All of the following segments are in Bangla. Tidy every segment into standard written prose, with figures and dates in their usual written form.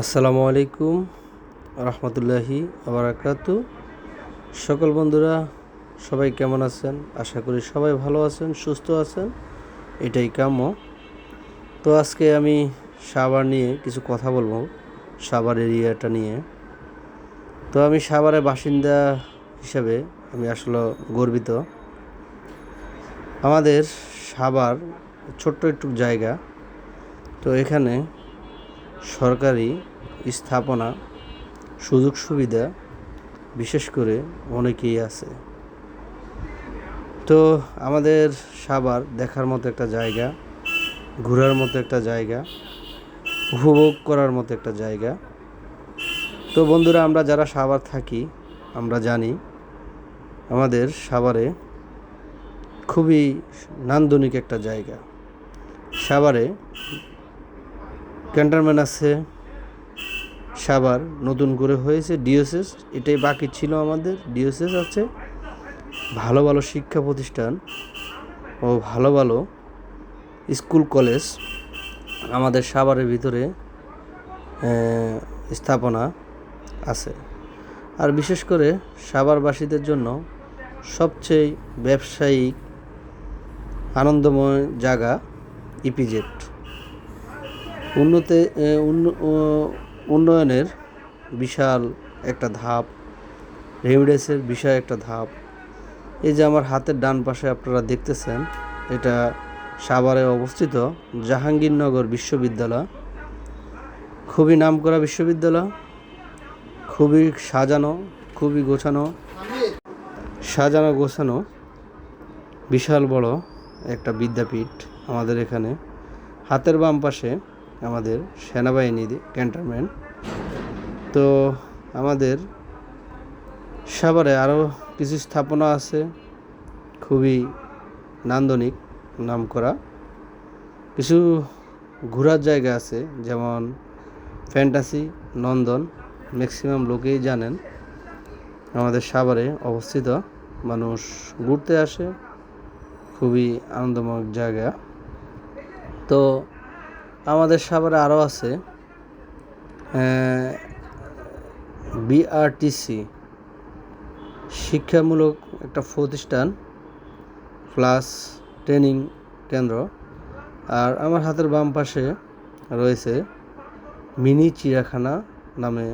আসসালামু আলাইকুম রহমতুল্লাহি আবরাকাতু। সকল বন্ধুরা সবাই কেমন আছেন? আশা করি সবাই ভালো আছেন, সুস্থ আছেন, এটাই কাম্য। তো আজকে আমি সাভার নিয়ে কিছু কথা বলবো, সাভার এরিয়াটা নিয়ে। তো আমি সাভারের বাসিন্দা হিসাবে আমি আসলে গর্বিত। আমাদের সাভার ছোট্ট একটু জায়গা, তো এখানে সরকারি স্থাপনা সুযোগ সুবিধা বিশেষ করে অনেকেই আছে। তো আমাদের সাভার দেখার মতো একটা জায়গা, ঘোরার মতো একটা জায়গা, উপভোগ করার মতো একটা জায়গা। তো বন্ধুরা, আমরা যারা সাভার থাকি আমরা জানি আমাদের সাভারে খুবই নান্দনিক একটা জায়গা। সাভারে ক্যান্টনমেন্ট আছে, সাভার নতুন করে হয়েছে ডিওসিস, এটাই বাকি ছিল আমাদের। ডিওসিস আছে, ভালো ভালো শিক্ষা প্রতিষ্ঠান ও ভালো ভালো স্কুল কলেজ আমাদের সাভারের ভিতরে স্থাপনা আছে। আর বিশেষ করে সাভারবাসীদের জন্য সবচেয়ে ব্যবসায়িক আনন্দময় জায়গা ইপিজেড। উন্নয়নের বিশাল একটা ধাপ, রেমিডেন্সের বিশাল একটা ধাপ। এই যে আমার হাতের ডান পাশে আপনারা দেখতেছেন, এটা সাভারে অবস্থিত জাহাঙ্গীরনগর বিশ্ববিদ্যালয়। খুবই নামকরা বিশ্ববিদ্যালয়, খুবই সাজানো, খুবই সাজানো গোছানো বিশাল বড় একটা বিদ্যাপীঠ আমাদের এখানে। হাতের বাম পাশে আমাদের সেনাবাহিনী ক্যান্টনমেন্ট। তো আমাদের সাভারে আরও কিছু স্থাপনা আছে, খুবই নান্দনিক, নামকরা কিছু ঘোরার জায়গা আছে, যেমন ফ্যান্টাসি নন্দন। ম্যাক্সিমাম লোকেই জানেন আমাদের সাভারে অবস্থিত, মানুষ ঘুরতে আসে, খুবই আনন্দময় জায়গা। তো আমাদের সাভারে আরও আছে বিআরটিসি, শিক্ষামূলক একটা প্রতিষ্ঠান প্লাস ট্রেনিং কেন্দ্র। আর আমার হাতের বাম পাশে রয়েছে মিনি চিড়িয়াখানা নামে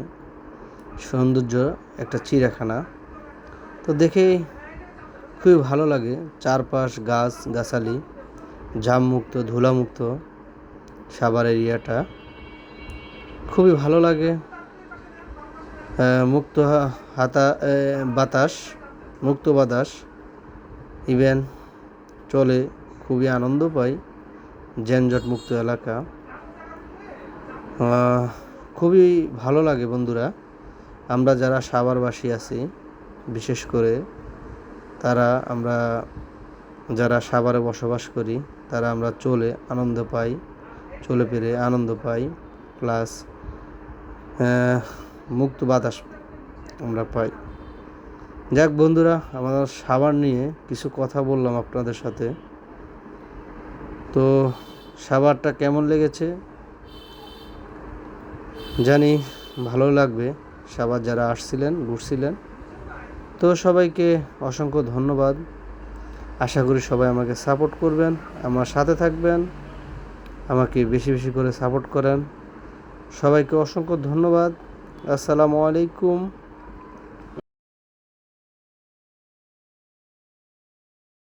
সৌন্দর্য একটা চিড়িয়াখানা। তো দেখেই খুবই ভালো লাগে, চারপাশ গাছ গাছালি, জামমুক্ত, ধুলামুক্ত সাভার এরিয়াটা খুবই ভালো লাগে। মুক্ত বাতাস ইভেন চলে, খুবই আনন্দ পাই। যানজট মুক্ত এলাকা, খুবই ভালো লাগে বন্ধুরা। আমরা যারা সাভারবাসী আছি, বিশেষ করে আমরা যারা সাভারে বসবাস করি, আমরা চলে আনন্দ পাই, প্লাস মুক্ত বাতাস আমরা পাই। যাক বন্ধুরা, আমাদের সাভার নিয়ে কিছু কথা বললাম আপনাদের সাথে। তো সাভারটা কেমন লেগেছে জানি ভালো লাগবে, সাভার যারা আসছিলেন, ঘুরছিলেন। তো সবাইকে অসংখ্য ধন্যবাদ। আশা করি সবাই আমাকে সাপোর্ট করবেন, আমার সাথে থাকবেন, আমাকে বেশি বেশি করে সাপোর্ট করেন। সবাইকে অসংখ্য ধন্যবাদ। আসসালামু আলাইকুম।